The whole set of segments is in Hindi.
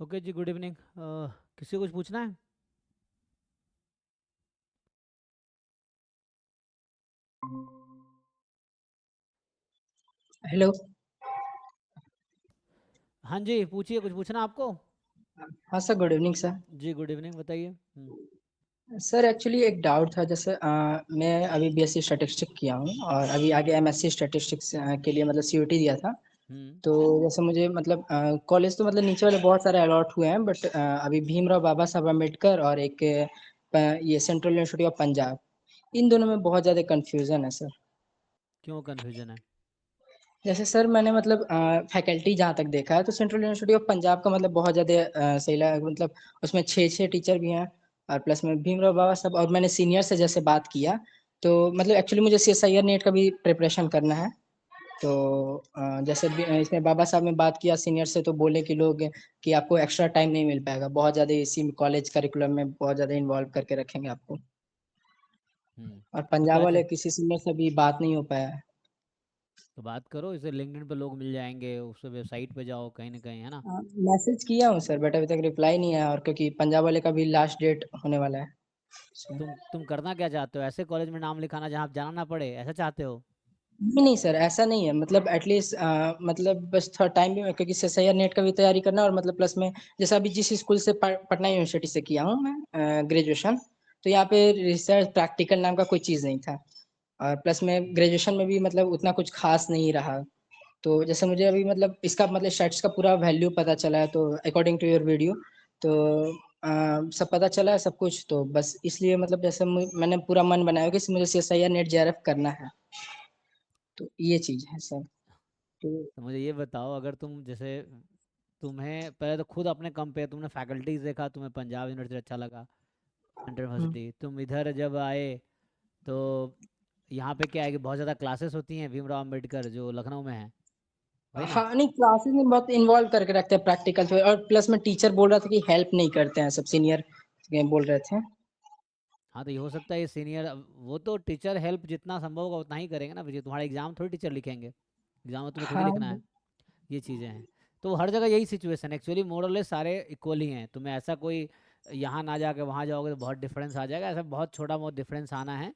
ओके जी, गुड इवनिंग। किसी को कुछ पूछना है? हेलो। हाँ जी, पूछिए, कुछ पूछना आपको? हाँ सर, गुड इवनिंग सर। जी, गुड इवनिंग, बताइए। सर एक्चुअली एक डाउट था, जैसे मैं अभी बीएससी स्टैटिस्टिक्स किया हूँ और अभी आगे एमएससी स्टैटिस्टिक्स के लिए मतलब सीयूटी दिया था। हम्म। तो जैसे मुझे मतलब कॉलेज तो मतलब नीचे वाले बहुत सारे अलॉट हुए हैं, बट अभी भीमराव बाबा साहब अम्बेडकर और एक ये सेंट्रल यूनिवर्सिटी ऑफ पंजाब, इन दोनों में बहुत ज़्यादा कन्फ्यूज़न है सर। क्यों कन्फ्यूजन है? जैसे सर मैंने मतलब फैकल्टी जहाँ तक देखा है तो सेंट्रल यूनिवर्सिटी ऑफ पंजाब का मतलब बहुत ज़्यादा सही लगा, मतलब उसमें छः छः टीचर भी हैं और प्लस में भीमराव बाबा साहब, और मैंने सीनियर से जैसे बात किया तो मतलब एक्चुअली मुझे सीएसआईआर नेट का भी प्रिपरेशन करना है। तो जैसे इसमें बाबा साहब ने बात किया सीनियर से, तो बोले कि लोग कि आपको एक्स्ट्रा टाइम नहीं मिल पाएगा, बहुत ज़्यादा इसी कॉलेज करिकुलम में बहुत ज़्यादा इन्वॉल्व करके रखेंगे आपको। और तो पंजाब कैसे? वाले किसी सीनियर से भी बात नहीं हो पाया है। तो बात करो, इसे लिंक्डइन पे लोग मिल जाएंगे, उस वेबसाइट पे जाओ, कहीं ना कहीं, है ना? मैसेज किया हूँ सर, बट अभी तक रिप्लाई नहीं आया, और क्योंकि पंजाब वाले का भी लास्ट डेट होने वाला है। So, तुम करना क्या चाहते हो? ऐसे कॉलेज में नाम लिखाना जहाँ आप जाना ना पड़े, ऐसा चाहते हो? नहीं नहीं सर, ऐसा नहीं है, मतलब एटलीस्ट मतलब बस थोड़ा टाइम भी, क्योंकि सीएसआईआर नेट का भी तैयारी करना, और मतलब प्लस में जैसे अभी जिस स्कूल से पटना यूनिवर्सिटी से किया हूँ मैं ग्रेजुएशन, तो यहाँ पे रिसर्च प्रैक्टिकल नाम का कोई चीज़ नहीं था। और प्लस में ग्रेजुएशन में भी मतलब उतना कुछ खास नहीं रहा। तो जैसे मुझे अभी मतलब इसका मतलब स्टैट्स का पूरा वैल्यू पता चला है, तो अकॉर्डिंग टू योर वीडियो, तो सब पता चला है सब कुछ, तो बस इसलिए मतलब जैसे मैंने पूरा मन बनाया कि मुझे सीएसआईआर नेट जेआरएफ करना है। तो ये चीज़ है सर। तो तो मुझे ये बताओ, अगर तुम जैसे, तुम्हें पहले तो खुद अपने कंपेयर, तुमने फैकल्टीज देखा, तुम्हें पंजाब यूनिवर्सिटी अच्छा लगा, सेंट्रल हम्म, यूनिवर्सिटी, तुम इधर जब आए तो यहाँ पे क्या है कि बहुत ज़्यादा क्लासेस होती हैं भीमराव अम्बेडकर जो लखनऊ में है, वही ना? हाँ नहीं, क्लासेस में बहुत इन्वॉल्व करके रखते हैं प्रैक्टिकल पे, और प्लस में टीचर बोल रहा था कि हेल्प नहीं करते हैं, सब सीनियर बोल रहे थे। हाँ, तो ये हो सकता है ये सीनियर, वो तो टीचर हेल्प जितना संभव होगा उतना ही करेंगे ना, विजय, तुम्हारा एग्जाम थोड़ी टीचर लिखेंगे, एग्जाम में तुम्हें खुद ही हाँ लिखना है। ये चीज़ें हैं। तो हर जगह यही सिचुएशन है एक्चुअली, मोरलेस सारे इक्वल ही हैं, तुम्हें ऐसा कोई यहाँ ना जाके वहाँ जाओगे तो बहुत डिफरेंस आ जाएगा, ऐसा बहुत छोटा बहुत डिफरेंस आना है।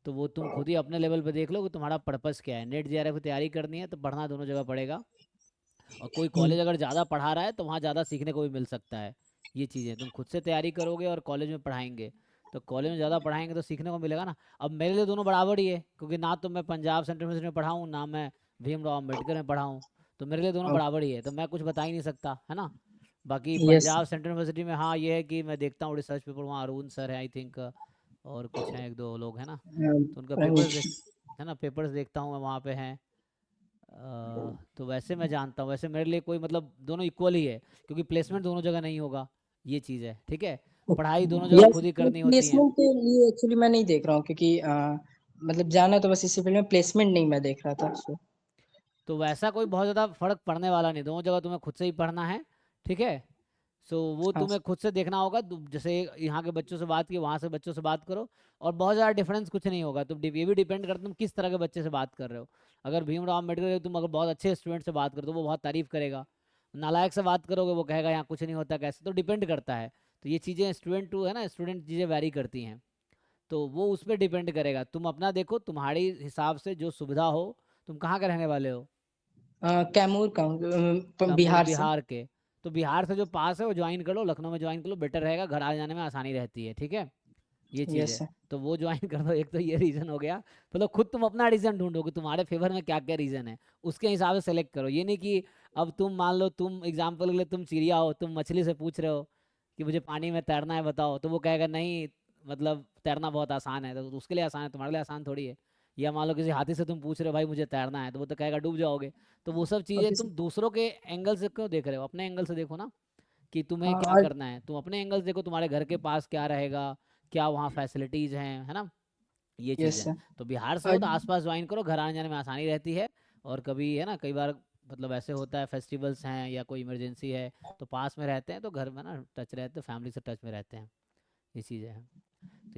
तो वो तुम खुद ही अपने लेवल पे देख लो कि तुम्हारा पर्पस क्या है। नेट जेआरएफ की तैयारी करनी है तो पढ़ना दोनों जगह पड़ेगा, और कोई हम्म, कॉलेज अगर ज़्यादा पढ़ा रहा है तो वहाँ ज़्यादा सीखने को भी मिल सकता है। ये चीज़ें तुम खुद से तैयारी करोगे और कॉलेज में पढ़ाएंगे, तो कॉलेज में ज़्यादा पढ़ाएंगे तो सीखने को मिलेगा ना। अब मेरे लिए दोनों बराबर ही है, क्योंकि ना तो मैं पंजाब सेंट्रल यूनिवर्सिटी में पढ़ा हूँ, ना मैं भीमराव अम्बेडकर में पढ़ा हूँ। तो मेरे लिए दोनों बराबर ही है, तो मैं कुछ बता ही नहीं सकता, है ना। बाकी यस। पंजाब सेंट्रल यूनिवर्सिटी में हाँ ये है कि मैं देखता हूँ रिसर्च पेपर, वहाँ अरुण सर है आई थिंक, और कुछ हैं, एक दो लोग हैं ना, तो उनका पेपर्स देख, है ना, पेपर्स देखता हूँ मैं, वहाँ पे हैं। तो वैसे मैं जानता हूँ, वैसे मेरे लिए कोई मतलब दोनों इक्वल ही है, क्योंकि प्लेसमेंट दोनों जगह नहीं होगा। ये चीज़ है, ठीक है। पढ़ाई दोनों जगह यस, खुद ही करनी होती है। प्लेसमेंट के लिए एक्चुअली मैं नहीं देख रहा हूँ, क्योंकि मतलब जाना तो बस इसी फील्ड में, प्लेसमेंट नहीं मैं देख रहा था, सो। तो वैसा कोई बहुत ज़्यादा फर्क पड़ने वाला नहीं, दोनों जगह तुम्हें खुद से ही पढ़ना है, ठीक है। सो वो हाँ तुम्हें खुद से देखना होगा, जैसे यहाँ के बच्चों से बात की, वहाँ से बच्चों से बात करो, और बहुत ज़्यादा डिफरेंस कुछ नहीं होगा। तो ये भी डिपेंड करता है तुम किस तरह के बच्चे से बात कर रहे हो। अगर भीमराव अम्बेडकर के तुम अगर बहुत अच्छे स्टूडेंट से बात करो तो वो बहुत तारीफ करेगा, नालायक से बात करोगे वो कहेगा यहाँ कुछ नहीं होता, कैसे, तो डिपेंड करता है। तो ये चीज़ें स्टूडेंट टू, है ना, स्टूडेंट चीज़ें वैरी करती हैं। तो वो उस पर डिपेंड करेगा, तुम अपना देखो, तुम्हारी हिसाब से जो सुविधा हो। तुम कहाँ के रहने वाले हो? कैमूर का हूँ, कैमूर, बिहार से। बिहार के? तो बिहार से जो पास है वो ज्वाइन कर लो, लखनऊ में ज्वाइन कर लो, बेटर रहेगा, घर आने जाने में आसानी रहती है, ठीक है। ये चीज़ यस है। सर। तो वो ज्वाइन कर दो, एक तो ये रीज़न हो गया। मतलब खुद तुम अपना रीज़न ढूंढो कि तुम्हारे फेवर में क्या क्या रीज़न है, उसके हिसाब से सेलेक्ट करो। ये नहीं कि अब तुम मान लो, तुम एग्जाम्पल के लिए तुम चिड़िया हो, तुम मछली से पूछ रहे हो कि मुझे पानी में तैरना है बताओ, तो वो कहेगा नहीं, मतलब तैरना बहुत आसान है, तो उसके लिए आसान है, तुम्हारे लिए आसान थोड़ी है। या मान लो किसी हाथी से तुम पूछ रहे हो भाई मुझे तैरना है, तो वो तो कहेगा डूब जाओगे। तो वो सब और चीज़ें किसी तुम दूसरों के एंगल से क्यों देख रहे हो, अपने एंगल से देखो ना, कि तुम्हें हाँ, क्या और करना है। तुम अपने एंगल से देखो, तुम्हारे घर के पास क्या रहेगा, क्या वहाँ फैसिलिटीज़ हैं, है ना। ये चीज़ यस है। सर। तो बिहार से और हो तो आसपास ज्वाइन करो, घर आने जाने में आसानी रहती है। और कभी, है ना, कई बार मतलब ऐसे होता है फेस्टिवल्स हैं या कोई इमरजेंसी है, तो पास में रहते हैं तो घर में ना टच रहते हैं, फैमिली से टच में रहते हैं। ये चीज़ें हैं।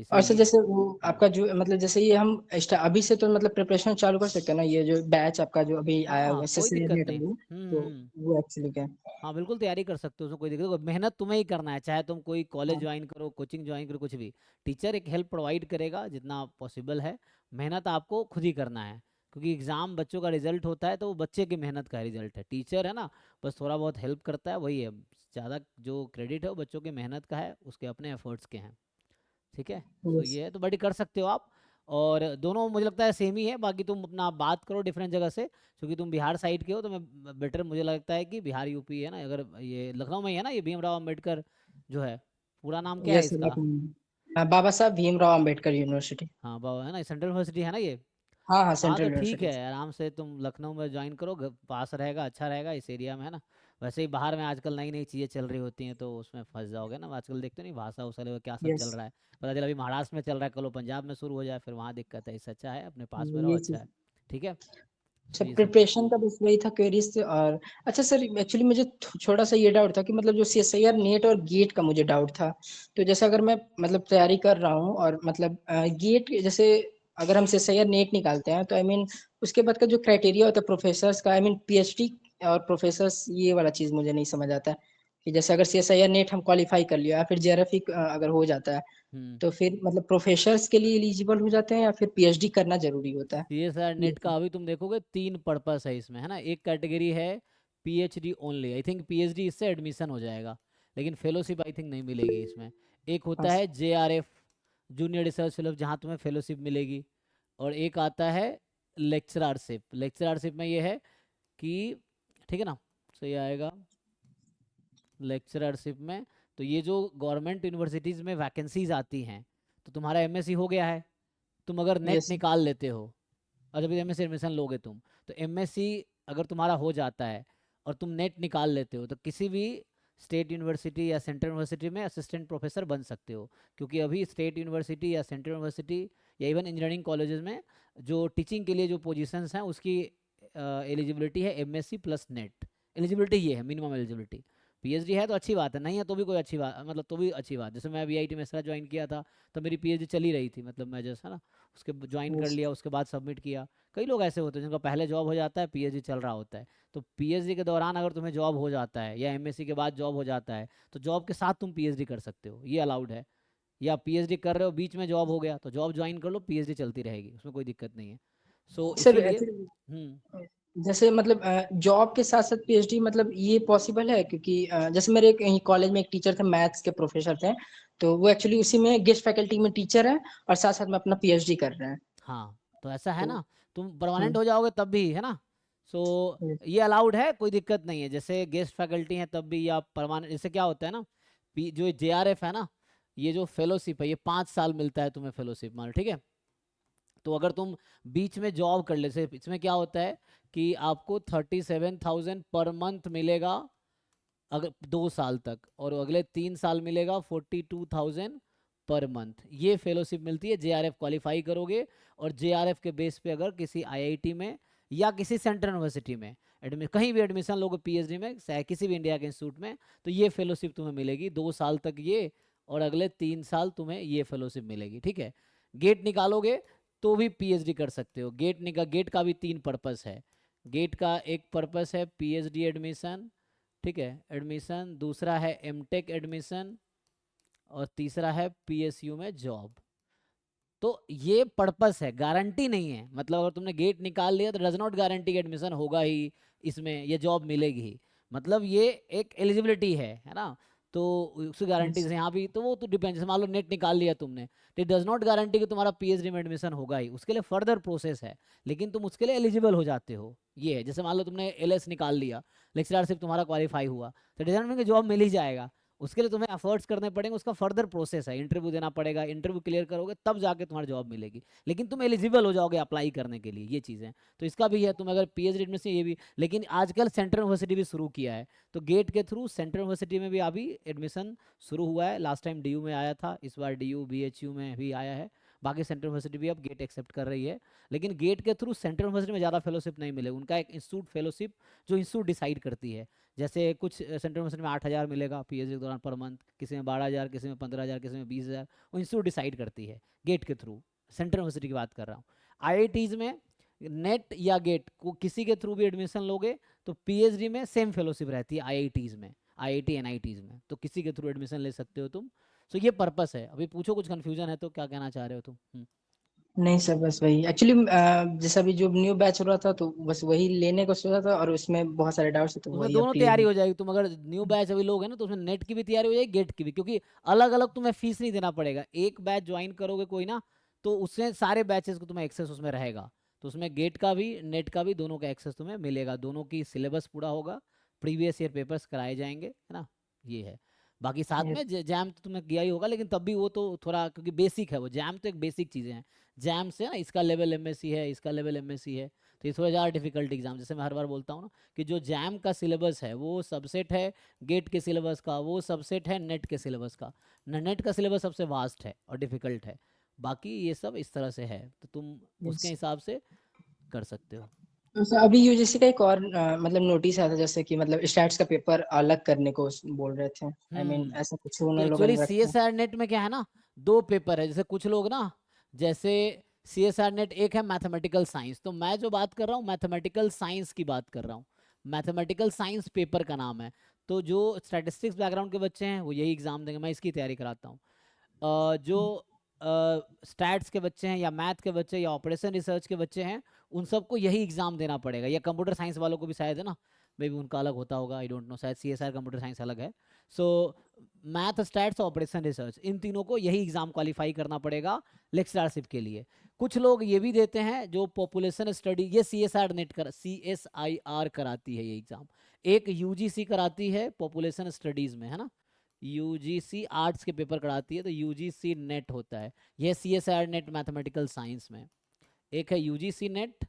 तो और इसलिए सर ये जैसे वो आपका जो मतलब जैसे ये हम अभी से तो मतलब प्रिपरेशन चालू कर सकते हैं ना, ये जो बैच आपका जो अभी आया हुआ हाँ है कोई एसएससी दिक्कत नेट नहीं। वाला, तो वो एक्चुअली क्या है? हाँ बिल्कुल तैयारी कर सकते हो, उसमें कोई दिक्कत, देखो मेहनत तुम्हें ही करना है, चाहे तुम कोई कॉलेज हाँ ज्वाइन करो, कोचिंग ज्वाइन करो, कुछ भी। टीचर एक हेल्प प्रोवाइड करेगा जितना पॉसिबल है, मेहनत आपको खुद ही करना है। क्योंकि एग्ज़ाम बच्चों का रिजल्ट होता है तो वो बच्चे की मेहनत का रिजल्ट है, टीचर है ना बस थोड़ा बहुत हेल्प करता है, वही है। ज़्यादा जो क्रेडिट है वो बच्चों की मेहनत का है, उसके अपने एफर्ट्स के हैं। ठीक है। So yes. ये है, तो बड़ी कर सकते हो आप। और दोनों मुझे लगता है सेम ही है, बाकी तुम अपना बात करो डिफरेंट जगह से, क्योंकि तुम बिहार साइड के हो तो मैं बेटर मुझे लगता है कि बिहार यूपी है ना, अगर ये लखनऊ में ही है ना ये भीमराव अम्बेडकर जो है, पूरा नाम क्या है यस इसका? बाबा साहब भीमराव अंबेडकर यूनिवर्सिटी। हाँ बाबा है ना, सेंट्रल यूनिवर्सिटी है ना ये। हाँ हाँ हाँ सेंट्रल तो ठीक यूनिवर्सिटी। है, आराम से तुम लखनऊ में ज्वाइन करो, पास रहेगा, अच्छा रहेगा इस एरिया में, है ना। वैसे ही बाहर में आजकल नई नई चीज़ें चल रही होती हैं तो उसमें फंस जाओगे ना, आजकल देखते नहीं भाषा उषा लेवल क्या सब चल यस। रहा है। पता चला अभी महाराष्ट्र में चल रहा है, कल वो पंजाब में शुरू हो जाए, फिर वहाँ दिक्कत है, इससे अच्छा है अपने पास में रहो, ये अच्छा चीज। है। ठीक है। अच्छा तो ये सब प्रिपरेशन का बस वही था क्वेरीज से। और अच्छा सर एक्चुअली मुझे थोड़ा सा ये डाउट था कि मतलब जो सीएसआईआर नेट और गेट का मुझे डाउट था। तो जैसे अगर मैं मतलब तैयारी कर रहा हूँ और मतलब गेट जैसे अगर हम सीएसआईआर नेट निकालते हैं तो आई मीन उसके बाद का जो क्राइटेरिया होता है प्रोफेसर्स का, आई मीन पीएचडी और प्रोफेसर्स, ये वाला चीज मुझे नहीं समझ आता है कि जैसे अगर सीएसआईआर नेट हम क्वालिफाई कर लिया या फिर जेआरएफ अगर हो जाता है हम्म। तो फिर मतलब प्रोफेसर्स के लिए एलिजिबल हो जाते हैं या फिर पीएचडी करना जरूरी होता है? सीएसआर ये नेट का अभी तुम देखोगे तीन पर्पस है इसमें, है ना। एक कैटेगरी है PhD only, I think PhD इससे एडमिशन हो जाएगा, लेकिन फेलोशिप आई थिंक नहीं मिलेगी इसमें। एक हाँ होता है जेआरएफ, जूनियर रिसर्च फेलो, जहाँ तुम्हें फेलोशिप मिलेगी। और एक आता है लेक्चररशिप। लेक्चररशिप में ये है कि, ठीक है ना, सही आएगा लेक्चररशिप में। तो ये जो गवर्नमेंट यूनिवर्सिटीज़ में वैकेंसीज आती हैं, तो तुम्हारा एमएससी हो गया है, तुम अगर नेट यस। निकाल लेते हो और जब एमएससी एडमिशन लोगे तुम, तो एमएससी अगर तुम्हारा हो जाता है और तुम नेट निकाल लेते हो तो किसी भी स्टेट यूनिवर्सिटी या सेंट्रल यूनिवर्सिटी में असिस्टेंट प्रोफेसर बन सकते हो। क्योंकि अभी स्टेट यूनिवर्सिटी या सेंट्रल यूनिवर्सिटी या इवन इंजीनियरिंग कॉलेजेस में जो टीचिंग के लिए जो पोजीशंस हैं उसकी एलिजिबिलिटी है एमएससी प्लस नेट। एलिजिबिलिटी ये है, मिनिमम एलिजिबिलिटी। पीएचडी है तो अच्छी बात है, नहीं है तो भी कोई अच्छी बात, मतलब तो भी अच्छी बात। जैसे मैं वीआईटी में मेसरा ज्वाइन किया था तो मेरी पीएचडी चली रही थी, मतलब मैं जैसा ना उसके ज्वाइन कर यस। लिया, उसके बाद सबमिट किया। कई लोग ऐसे होते हैं जिनका पहले जॉब हो जाता है, पीएचडी चल रहा होता है। तो पीएचडी के दौरान अगर तुम्हें जॉब हो जाता है या एमएससी के बाद जॉब हो जाता है, तो जॉब के साथ तुम पीएचडी कर सकते हो, ये अलाउड है। या पीएचडी कर रहे हो बीच में जॉब हो गया तो जॉब ज्वाइन कर लो, पीएचडी चलती रहेगी, उसमें कोई दिक्कत नहीं है। सो सर इसीलिए एक्चुअली हम्म। जैसे मतलब जॉब के साथ साथ पीएचडी मतलब ये पॉसिबल है? क्योंकि जैसे मेरे एक कॉलेज में एक टीचर थे, मैथ्स के प्रोफेसर थे, तो वो एक्चुअली उसी में गेस्ट फैकल्टी में टीचर है और साथ साथ में अपना पीएचडी कर रहे हैं। हाँ तो ऐसा है तो ना, तुम परमानेंट हम्म, हो जाओगे तब भी, है ना। सो हम्म, ये अलाउड है, कोई दिक्कत नहीं है। जैसे गेस्ट फैकल्टी हैं तब भी, या परमानेंट, जैसे क्या होता है ना, जो जेआरएफ है ना, ये जो फेलोशिप है ये 5 साल मिलता है तुम्हें फेलोशिप, मान लो, ठीक है। तो अगर तुम बीच में जॉब कर ले से, इसमें क्या होता है कि आपको 37,000 पर मंथ मिलेगा अगर 2 साल तक, और अगले 3 साल मिलेगा 42,000 पर मंथ। ये फेलोशिप मिलती है जेआरएफ क्वालिफाई करोगे, और जेआरएफ के बेस पे अगर किसी आईआईटी में या किसी सेंट्रल यूनिवर्सिटी में कहीं भी एडमिशन लोगे पीएचडी में, चाहे किसी भी इंडिया के इंस्टीट्यूट में, तो ये फेलोशिप तुम्हें मिलेगी 2 साल तक ये, और अगले 3 साल तुम्हें ये फेलोशिप मिलेगी, ठीक है। गेट निकालोगे तो भी पीएचडी कर सकते हो। गेट का भी तीन पर्पस है। गेट का एक पर्पस है पीएचडी एडमिशन, ठीक है, एडमिशन, दूसरा है एमटेक एडमिशन, और तीसरा है पीएसयू में जॉब। तो ये पर्पस है, गारंटी नहीं है। मतलब अगर तुमने गेट निकाल लिया तो डज नॉट गारंटी एडमिशन होगा ही इसमें, ये जॉब मिलेगी ही। मतलब ये एक एलिजिबिलिटी है ना। तो उसकी गारंटी yes, जैसे यहाँ भी, तो वो तो डिपेंड, जैसे मान लो नेट निकाल लिया तुमने, तो डज नॉट गारंटी कि तुम्हारा पीएचडी में एडमिशन होगा ही, उसके लिए फर्दर प्रोसेस है, लेकिन तुम उसके लिए एलिजिबल हो जाते हो। ये है, जैसे मान लो तुमने एलएस निकाल लिया, लेक्चरशिप तुम्हारा क्वालिफाई हुआ, तो डजंट मीन कि जॉब मिल ही जाएगा। उसके लिए तुम्हें एफर्ट्स करने पड़ेंगे, उसका फर्दर प्रोसेस है, इंटरव्यू देना पड़ेगा, इंटरव्यू क्लियर करोगे तब जाके तुम्हारी जॉब मिलेगी, लेकिन तुम एलिजिबल हो जाओगे अप्लाई करने के लिए, ये चीज़ें। तो इसका भी है, तुम अगर पीएचडी में से ये भी, लेकिन आजकल सेंट्रल यूनिवर्सिटी भी शुरू किया है, तो गेट के थ्रू सेंट्रल यूनिवर्सिटी में भी अभी एडमिशन शुरू हुआ है। लास्ट टाइम डीयू में आया था, इस बार डीयू बीएचयू में भी आया है। बाकी सेंट्रल यूनिवर्सिटी भी अब गेट एक्सेप्ट कर रही है, लेकिन गेट के थ्रू सेंट्रल यूनिवर्सिटी में ज़्यादा फेलोशिप नहीं मिले, उनका एक इंस्टीट्यूट फेलोशिप जो इंस्टीट्यूट डिसाइड करती है। जैसे कुछ सेंट्रल यूनिवर्सिटी में 8,000 मिलेगा पीएचडी के दौरान पर मंथ, किसी में 12,000, किसी में 15,000, किसी में 20,000, वो इंस्टीट्यूट डिसाइड करती है गेट के थ्रू। सेंट्रल यूनिवर्सिटी की बात कर रहा हूँ। आईआईटीज़ में नेट या गेट को किसी के थ्रू भी एडमिशन लोगे तो पीएचडी में सेम फेलोशिप रहती है आईआईटीज़ में, आईआईटी एनआईटीज़ में, तो किसी के थ्रू एडमिशन ले सकते हो तुम। सो ये पर्पस है। अभी पूछो, कुछ कन्फ्यूजन है तो क्या कहना चाह रहे हो तुम? नहीं सर, बस वही एक्चुअली जैसा भी जो न्यू बैच हो रहा था तो बस वही लेने को सोचा था, और उसमें बहुत सारे डाउट्स थे तो उसमें वही अब दोनों क्लियर तैयारी हो। हो जाएगी। तुम अगर न्यू बैच अभी लोगे ना तो उसमें नेट की भी तैयारी हो जाएगी, गेट की भी, क्योंकि अलग अलग तुम्हें फीस नहीं देना पड़ेगा। एक बैच ज्वाइन करोगे कोई ना, तो उससे सारे बैचेस को तुम्हें एक्सेस उसमें रहेगा। तो उसमें गेट का भी नेट का भी दोनों का एक्सेस तुम्हें मिलेगा, दोनों की सिलेबस पूरा होगा, प्रीवियस ईयर पेपर्स कराए जाएंगे, है ना। ये है। बाकी साथ ये में जैम तो तुमने किया ही होगा, लेकिन तब भी वो तो थोड़ा, क्योंकि बेसिक है वो, जैम तो एक बेसिक चीज़ें हैं। जैम से ना इसका लेवल एमएससी है, इसका लेवल एमएससी है, तो ये थोड़ा ज़्यादा डिफिकल्ट एग्जाम, जैसे मैं हर बार बोलता हूँ ना कि जो जैम का सिलेबस है वो सबसेट है गेट के सिलेबस का, वो सबसेट है नेट के सिलेबस का। नेट का सिलेबस सबसे वास्ट है और डिफिकल्ट है, बाकी ये सब इस तरह से है, तो तुम उसके yes। हिसाब से कर सकते हो। तो सर अभी यूजीसी का एक और मतलब नोटिस आया था, जैसे कि मतलब स्टैट्स का पेपर अलग करने को बोल रहे थे। आई मीन ऐसा कुछ तो उन लोगों एक्चुअली ने सी रखा एस आर नेट में क्या है ना, दो पेपर है। जैसे कुछ लोग ना, जैसे सी एस आर नेट एक है मैथमेटिकल साइंस, तो मैं जो बात कर रहा हूँ मैथमेटिकल साइंस की बात कर रहा हूँ, मैथमेटिकल साइंस पेपर का नाम है। तो जो स्टैटिस्टिक्स बैकग्राउंड के बच्चे हैं वो यही एग्जाम देंगे, मैं इसकी तैयारी कराता हूँ। जो स्टैट्स के बच्चे हैं या मैथ के बच्चे या ऑपरेशन रिसर्च के बच्चे हैं, उन सबको यही एग्जाम देना पड़ेगा, या कंप्यूटर साइंस वालों को भी शायद, है ना, मे बी उनका अलग होता होगा, आई डोंट नो, शायद C S R computer science अलग है। So math, stats, operation research, इन तीनों को यही एग्जाम क्वालिफाई करना पड़ेगा लेक्चरशिप के लिए। कुछ लोग ये भी देते हैं जो पॉपुलेशन स्टडी, ये सी एस आर नेट कर, सी एस आई आर कराती है ये एग्जाम। एक यूजीसी कराती है पॉपुलेशन स्टडीज में, है ना, यूजीसी आर्ट्स के पेपर कराती है, तो यूजीसी नेट होता है। यह C S R net mathematical science में, एक है यूजीसी नेट,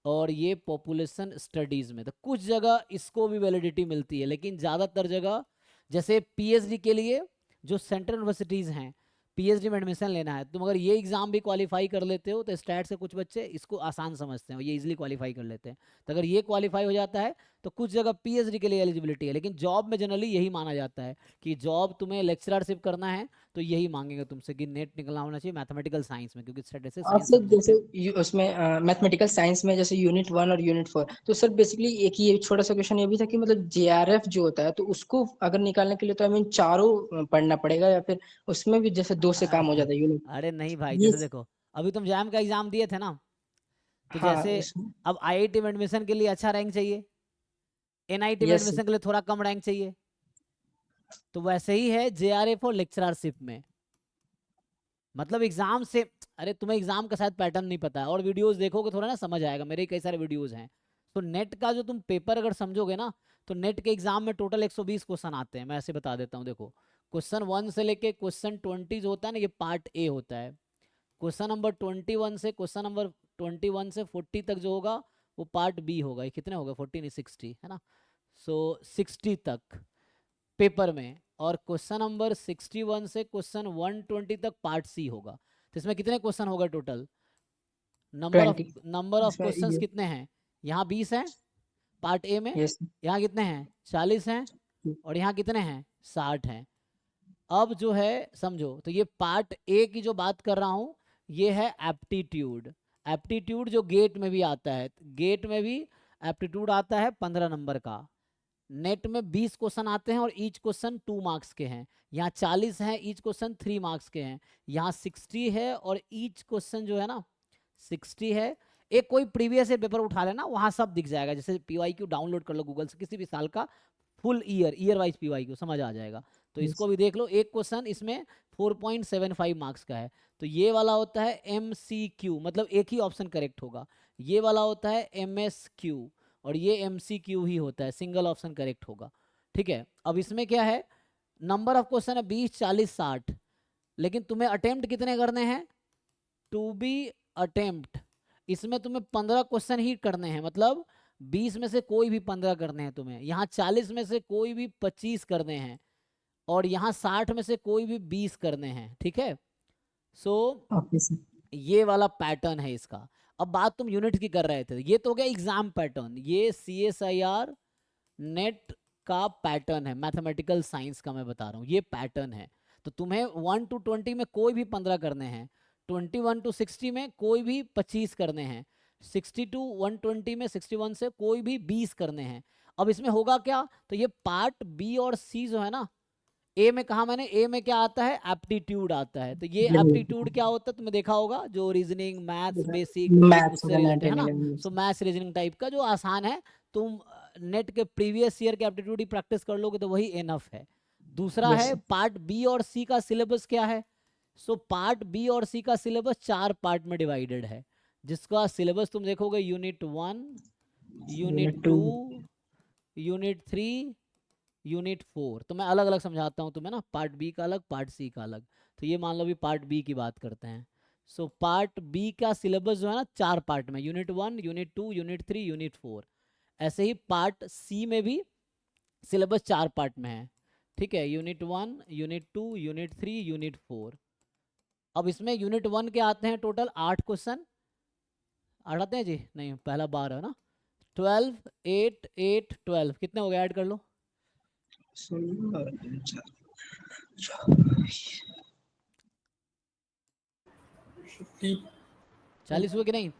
और ये पॉपुलेशन स्टडीज में। तो कुछ जगह इसको भी वैलिडिटी मिलती है, लेकिन ज़्यादातर जगह, जैसे पीएचडी के लिए जो सेंट्रल यूनिवर्सिटीज़ हैं, पीएचडी में एडमिशन लेना है, तुम अगर ये एग्ज़ाम भी क्वालिफाई कर लेते हो तो स्टैट से कुछ बच्चे इसको आसान समझते हैं, ये इजीली क्वालिफाई कर लेते हैं। तो अगर ये क्वालिफाई हो जाता है तो कुछ जगह पीएचडी के लिए एलिजिबिलिटी है। लेकिन जॉब में जनरली यही माना जाता है कि जॉब तुम्हें लेक्चरशिप करना है तो यही मांगेंगे तुमसे कि नेट निकलना होना चाहिए मैथमेटिकल साइंस में, क्योंकि स्टैटिस्टिक्स और साइंस सर सब्जेक्ट जैसे है। उसमें मैथमेटिकल साइंस में जैसे यूनिट 1 और यूनिट 4, तो सर बेसिकली एक ये छोटा सा क्वेश्चन ये भी था कि मतलब जेआरएफ जो होता है तो उसको अगर निकालने के लिए तो आई मीन चारों पढ़ना पड़ेगा, या फिर उसमें भी जैसे दो से काम हो जाता है यूनिट। अरे नहीं भाई, ये जैसे देखो, अभी तुम जैम का एग्जाम दिए थे ना, तो हाँ जैसे उसमें। अब आईआईटी में एडमिशन के लिए अच्छा रैंक चाहिए, एनआईटी में यस सर। एडमिशन के लिए थोड़ा कम रैंक चाहिए, तो वैसे ही है जेआरएफ और लेक्चरशिप में। मतलब एग्जाम से, अरे तुम्हें एग्जाम का शायद पैटर्न नहीं पता है, और वीडियोस देखोगे थोड़ा ना समझ आएगा, मेरे कई सारे वीडियोस हैं। तो नेट का जो तुम पेपर अगर समझोगे ना, तो नेट के एग्जाम में टोटल 120 क्वेश्चन आते हैं। मैं ऐसे बता देता हूँ, देखो, क्वेश्चन 1 से लेके क्वेश्चन 20 जो होता है ना, ये पार्ट ए होता है। क्वेश्चन नंबर 21 से क्वेश्चन नंबर 21 से 40 तक जो होगा वो पार्ट बी होगा। ये कितने हो गए, 40 नहीं 60, है ना। सो 60 तक पेपर में, और क्वेश्चन नंबर 61 से क्वेश्चन 120 तक पार्ट सी होगा। तो इसमें कितने क्वेश्चन होगा total, number of 20 number of इसमें क्वेश्चंस ये। कितने हैं, यहाँ 20 हैं पार्ट ए में, यस। यहाँ कितने हैं 40 हैं, और यहाँ कितने हैं 60 हैं। अब जो है समझो, तो ये पार्ट ए की जो बात कर रहा हूँ ये है एप्टीट्यूड। एप्टीट्यूड जो गेट में भी आता है, गेट में भी एप्टीट्यूड आता है 15 नंबर का। नेट में 20 क्वेश्चन आते हैं और ईच क्वेश्चन 2 मार्क्स के हैं। यहाँ 40 हैं, ईच क्वेश्चन 3 मार्क्स के हैं। यहाँ 60 है और ईच क्वेश्चन जो है ना 60 है। एक कोई प्रीवियस ईयर पेपर उठा लेना, वहाँ सब दिख जाएगा। जैसे पीवाईक्यू डाउनलोड कर लो गूगल से किसी भी साल का, फुल ईयर वाइज पीवाईक्यू समझ आ जाएगा। तो इसको भी देख लो, एक क्वेश्चन इसमें 4.75 मार्क्स का है। तो ये वाला होता है MCQ, मतलब एक ही ऑप्शन करेक्ट होगा। ये वाला होता है MSQ, और ये MCQ ही होता है, सिंगल ऑप्शन करेक्ट होगा। ठीक है, अब इसमें क्या है, नंबर ऑफ क्वेश्चन है 20, 40, 60, लेकिन तुम्हें अटेम्प्ट कितने करने हैं, टू बी अटेम्प्ट, इसमें तुम्हें 15 क्वेश्चन ही करने हैं। मतलब 20 में से कोई भी 15 करने हैं तुम्हें, यहाँ 40 में से कोई भी 25 करने हैं, और यहाँ 60 में से कोई भी 20 करने हैं। ठीक है, सो ओके सर। ये वाला पैटर्न है इसका। अब बात तुम यूनिट की कर रहे थे, ये तो हो गया एग्जाम पैटर्न, ये CSIR नेट का पैटर्न है, मैथमेटिकल साइंस का मैं बता रहा हूँ, ये पैटर्न है। तो तुम्हें 1 to 20 में कोई भी 15 करने हैं, 21 to 60 में कोई भी 25 करने हैं, 60 to 120 में 61 से कोई भी 20 करने हैं। अब इसमें होगा क्या, तो ये पार्ट बी और सी जो है ना, ए में कहा मैंने, ए में क्या आता है, एप्टीट्यूड आता है। तो ये एप्टीट्यूड क्या होता है, तुमने देखा होगा, जो रीजनिंग मैथ्स बेसिक मैथ्स उससे होगा रिलेटेड है 19 ना। 11 सो मैथ्स रीजनिंग टाइप का जो आसान है, तुम नेट के प्रीवियस ईयर के एप्टीट्यूड ही प्रैक्टिस कर लोगे तो वही एनफ है। दूसरा यस है सर। पार्ट बी और सी का सिलेबस क्या है। सो पार्ट बी और सी का सिलेबस 4 पार्ट में डिवाइडेड है, जिसका सिलेबस तुम देखोगे unit 1, unit unit 2, 2। Unit 3, unit 4। तो मैं अलग अलग समझाता हूँ तुम्हें ना, पार्ट बी का अलग, पार्ट सी का अलग। तो ये मान लो भी पार्ट बी की बात करते हैं। सो पार्ट बी का सिलेबस जो है ना 4 पार्ट में, यूनिट 1, यूनिट 2, यूनिट 3, यूनिट 4। ऐसे ही पार्ट सी में भी सिलेबस 4 पार्ट में है, ठीक है, यूनिट 1, यूनिट 2, यूनिट 3, यूनिट 4। अब इसमें यूनिट 1 के आते हैं टोटल 8 क्वेश्चन। 8 आते हैं जी, नहीं पहला 12 है ना, 12, 8, 8, 12 कितने हो गए, ऐड कर लो। 40 हुए कि नहीं,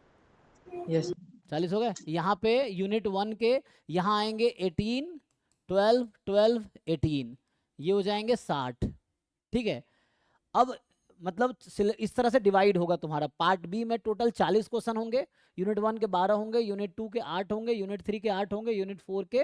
यस 40 हो गए। यहाँ पे यूनिट 1 के यहाँ आएंगे 18, 12, 12, 18, ये हो जाएंगे 60, ठीक है। अब मतलब इस तरह से डिवाइड होगा तुम्हारा। पार्ट बी में टोटल 40 क्वेश्चन होंगे, यूनिट 1 के 12 होंगे, यूनिट 2 के 8 होंगे, यूनिट 3 के 8 होंगे, यूनिट 4 के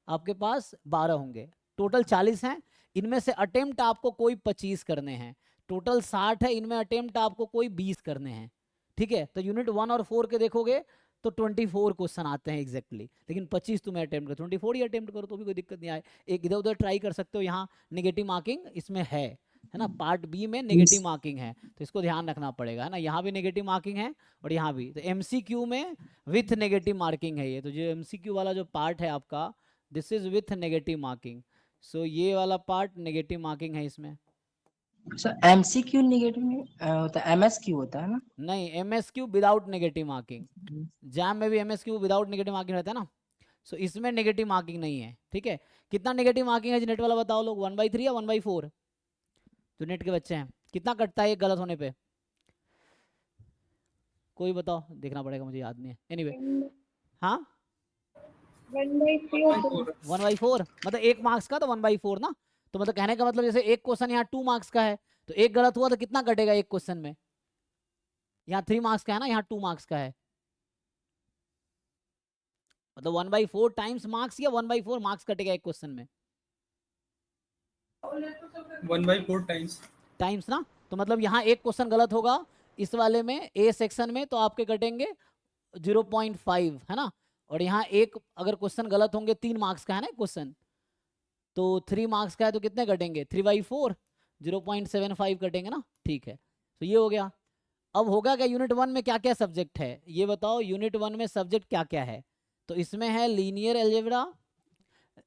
आपके पास 12 होंगे, टोटल 40 हैं। इनमें से अटेम्प्ट आपको कोई 25 करने हैं, टोटल 60 है, इनमें अटेम्प्ट आपको कोई 20 करने हैं, ठीक है। तो यूनिट 1 और 4 के देखोगे तो 24 क्वेश्चन आते हैं एग्जैक्टली, लेकिन 25 तुम्हें अटेम्प्ट करो, 24 ही अटेम्प्ट करो तो भी कोई दिक्कत नहीं आए। एक इधर उधर ट्राई कर सकते हो, यहाँ नेगेटिव मार्किंग इसमें है ना, पार्ट बी में नेगेटिव मार्किंग है, तो इसको ध्यान रखना पड़ेगा, है ना। यहाँ भी नेगेटिव मार्किंग है और यहाँ भी, तो MCQ में विथ नेगेटिव मार्किंग है ये। तो जो MCQ वाला जो पार्ट है आपका, this is with negative marking. So ये वाला पार्ट नेगेटिव मार्किंग है इसमें। सर एमसीक्यू नेगेटिव में होता है, एमएसक्यू होता है ना। नहीं, MSQ without negative marking, jam में भी MSQ विदाउट नेगेटिव मार्किंग रहता है ना। सो इसमें नेगेटिव मार्किंग नहीं है, ठीक है। कितना नेगेटिव मार्किंग है जी नेट वाला बताओ लोग, 1/3 या 1/4, जो नेट के बच्चे हैं कितना कटता है एक गलत होने पे, कोई बताओ, देखना पड़ेगा मुझे, याद नहीं है, एनीवे हाँ 1/4, मतलब 1 मार्क्स का तो 1/4 ना। तो मतलब कहने का मतलब जैसे एक क्वेश्चन यहाँ 2 मार्क्स का है, तो एक गलत हुआ तो कितना कटेगा एक क्वेश्चन में, यहाँ 3 मार्क्स का है ना, यहाँ 2 मार्क्स का है, मतलब 1/4 टाइम्स मार्क्स या 1/4 मार्क्स कटेगा एक क्वेश्चन में, 1/4 टाइम्स टाइम्स ना। तो मतलब यहाँ एक क्वेश्चन गलत होगा इस वाले में, ए सेक्शन में, तो आपके कटेंगे 0.5, है ना। और यहाँ एक अगर क्वेश्चन गलत होंगे, 3 मार्क्स का है ना क्वेश्चन, तो 3 मार्क्स का है तो कितने कटेंगे, 3/4, 0.75 कटेंगे ना, ठीक है। तो ये हो गया। अब होगा क्या, यूनिट 1 में क्या क्या सब्जेक्ट है ये बताओ, यूनिट 1 में सब्जेक्ट क्या क्या है। तो इसमें है लीनियर अलजेब्रा,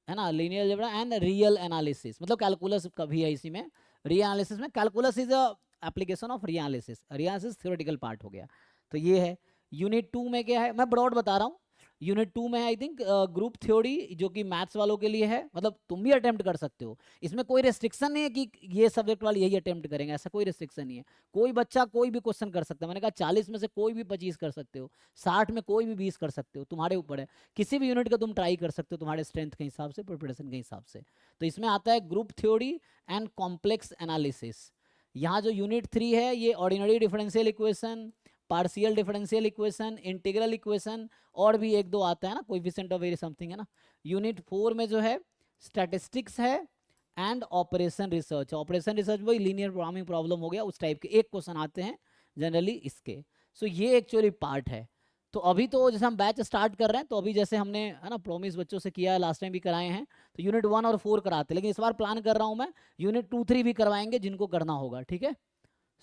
है ना, linear algebra and real analysis, मतलब कैलकुलस का भी है इसी में। रियल एनालिसिस में calculus is a application of real analysis, real analysis theoretical part हो गया। तो ये है। यूनिट 2 में क्या है, मैं ब्रॉड बता रहा हूँ। यूनिट 2 में आई थिंक ग्रुप थ्योरी, जो कि मैथ्स वालों के लिए है, मतलब तुम भी अटेम्प्ट कर सकते हो, इसमें कोई रेस्ट्रिक्शन नहीं है कि ये सब्जेक्ट वाले यही अटेम्प्ट करेंगे, ऐसा कोई रेस्ट्रिक्शन नहीं है। कोई बच्चा कोई भी क्वेश्चन कर सकता है, मैंने कहा 40 में से कोई भी 25 कर सकते हो, 60 में कोई भी 20 कर सकते हो, तुम्हारे ऊपर है। किसी भी यूनिट का तुम ट्राई कर सकते हो तुम्हारे स्ट्रेंथ के हिसाब से, प्रिपरेशन के हिसाब से। तो इसमें आता है group theory and complex analysis. यहाँ जो यूनिट 3 है ये ordinary differential equation, partial differential equation, integral equation, और भी एक दो आता है ना, कोएफिशिएंट ऑफ वेरिएशन समथिंग, है ना। यूनिट 4 में जो है स्टैटिस्टिक्स है and operation research. Operation research वही लीनियर प्रोग्रामिंग प्रॉब्लम हो गया, उस टाइप के एक क्वेश्चन आते हैं जनरली इसके। सो ये एक्चुअली पार्ट है। तो अभी तो जैसे हम बैच स्टार्ट कर रहे हैं, तो अभी जैसे हमने, है ना, प्रॉमिस बच्चों से किया है, लास्ट टाइम भी कराए हैं, तो यूनिट 1 और 4 कराते, लेकिन इस बार प्लान कर रहा हूँ मैं यूनिट 2, 3 भी करवाएंगे जिनको करना होगा, ठीक है।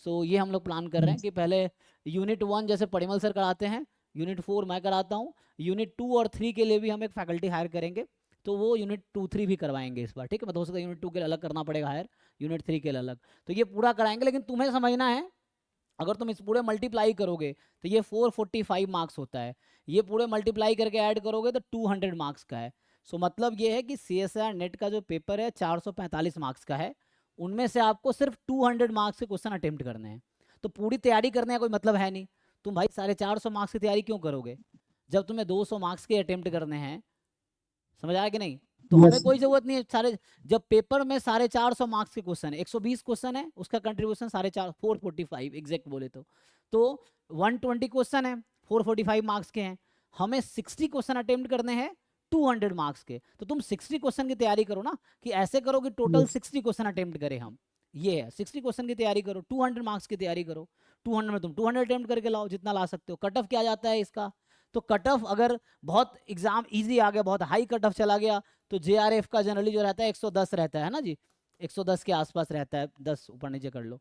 सो ये हम लोग प्लान कर रहे हैं कि पहले यूनिट 1 जैसे परिमल सर कराते हैं, यूनिट 4 मैं कराता हूँ, यूनिट 2 और 3 के लिए भी हम एक फैकल्टी हायर करेंगे, तो वो यूनिट 2, 3 भी करवाएंगे इस बार, ठीक है। मतलब हो सकता है यूनिट 2 के लिए अलग करना पड़ेगा हायर, यूनिट 3 के लिए अलग, तो ये पूरा कराएंगे। लेकिन तुम्हें समझना है अगर तुम इस पूरे मल्टीप्लाई करोगे तो ये 445 मार्क्स होता है, ये पूरे मल्टीप्लाई करके ऐड करोगे तो 200 मार्क्स का है। सो मतलब ये है कि CSIR नेट का जो पेपर है 445 मार्क्स का है, उनमें से आपको सिर्फ 200 मार्क्स के क्वेश्चन अटेम्प्ट करने हैं। तो पूरी तैयारी करने का कोई मतलब है नहीं। तुम भाई 450 मार्क्स की तैयारी क्यों करोगे जब तुम्हें 200 मार्क्स के अटेम्प्ट करने हैं? समझ आया कि नहीं? तो हमें कोई जरूरत नहीं है सारे, जब पेपर में 450 मार्क्स के क्वेश्चन है, 120 क्वेश्चन है, उसका कंट्रीब्यूशन 445 एग्जैक्ट बोले तो 120 क्वेश्चन है 445 मार्क्स के हैं, हमें 60 क्वेश्चन अटेम्प्ट करने हैं 200 मार्क्स के। तो तुम 60 क्वेश्चन की तैयारी करो ना, कि ऐसे करो कि टोटल 60 क्वेश्चन अटेम्प्ट करें हम, ये है 60 क्वेश्चन की तैयारी करो, 200 मार्क्स की तैयारी करो, 200 में तुम 200 अटेम्प्ट करके लाओ जितना ला सकते हो। कट ऑफ क्या जाता है इसका? तो कट ऑफ अगर बहुत एग्जाम इजी आ गया, बहुत हाई कट ऑफ चला गया, तो JRF का जनरली जो रहता है 110 रहता है ना जी, 110 के आसपास रहता है, 10 ऊपर नीचे कर लो,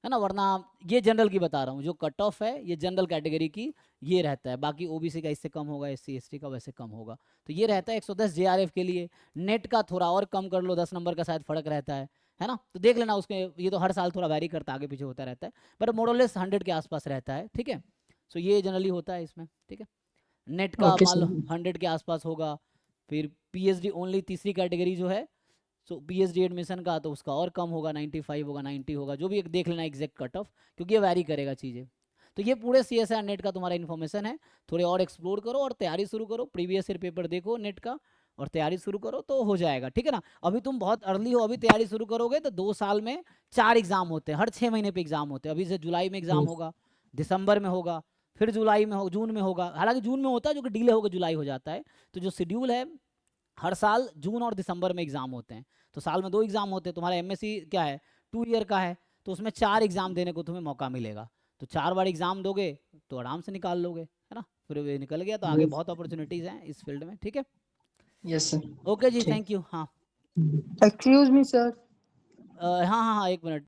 है ना। वरना ये जनरल की बता रहा हूँ, जो कट ऑफ है ये जनरल कैटेगरी की ये रहता है, बाकी OBC का इससे कम होगा, SC ST का वैसे कम होगा। तो ये रहता है 110 JRF के लिए। नेट का थोड़ा और कम कर लो, 10 नंबर का शायद फर्क रहता है ना। तो देख लेना उसमें, ये तो हर साल थोड़ा वैरी करता है, आगे पीछे होता रहता है, पर मोरलेस 100 के आसपास रहता है, ठीक है। सो ये जनरली होता है इसमें, ठीक है। नेट का ओके मान लो सर। 100 के आसपास होगा। फिर PhD ओनली तीसरी कैटेगरी जो है, सो PhD एडमिशन का तो उसका और कम होगा, 95 होगा, 90 होगा, जो भी एक देख लेना एग्जैक्ट कट ऑफ, क्योंकि ये वैरी करेगा चीज़ें। तो ये पूरे CSIR नेट का तुम्हारा इन्फॉर्मेशन है। थोड़े और एक्सप्लोर करो और तैयारी शुरू करो, प्रीवियस ईयर पेपर देखो नेट का और तैयारी शुरू करो तो हो जाएगा, ठीक है ना। अभी तुम बहुत अर्ली हो, अभी तैयारी शुरू करोगे तो 2 साल में 4 एग्जाम होते हैं, हर 6 महीने पे एग्जाम होते हैं। अभी से जुलाई में एग्जाम होगा, दिसंबर में होगा, फिर जुलाई में हो, जून में होगा, हालांकि जून में होता है जो कि डिले होकर जुलाई हो जाता है। तो जो शेड्यूल है, हर साल जून और दिसंबर में एग्जाम होते हैं, तो साल में 2 एग्जाम होते हैं। तुम्हारा MSc क्या है 2 ईयर का है, तो उसमें 4 एग्जाम देने को तुम्हें मौका मिलेगा। तो 4 बार एग्जाम दोगे तो आराम से निकाल लोगे, है ना। फिर ये निकल गया तो आगे बहुत अपॉर्चुनिटीज हैं इस फील्ड में, ठीक है। Yes sir. ओके जी, ठीक। Thank you. हाँ एक्सक्यूज मी सर। हाँ हाँ हाँ, 1 मिनट।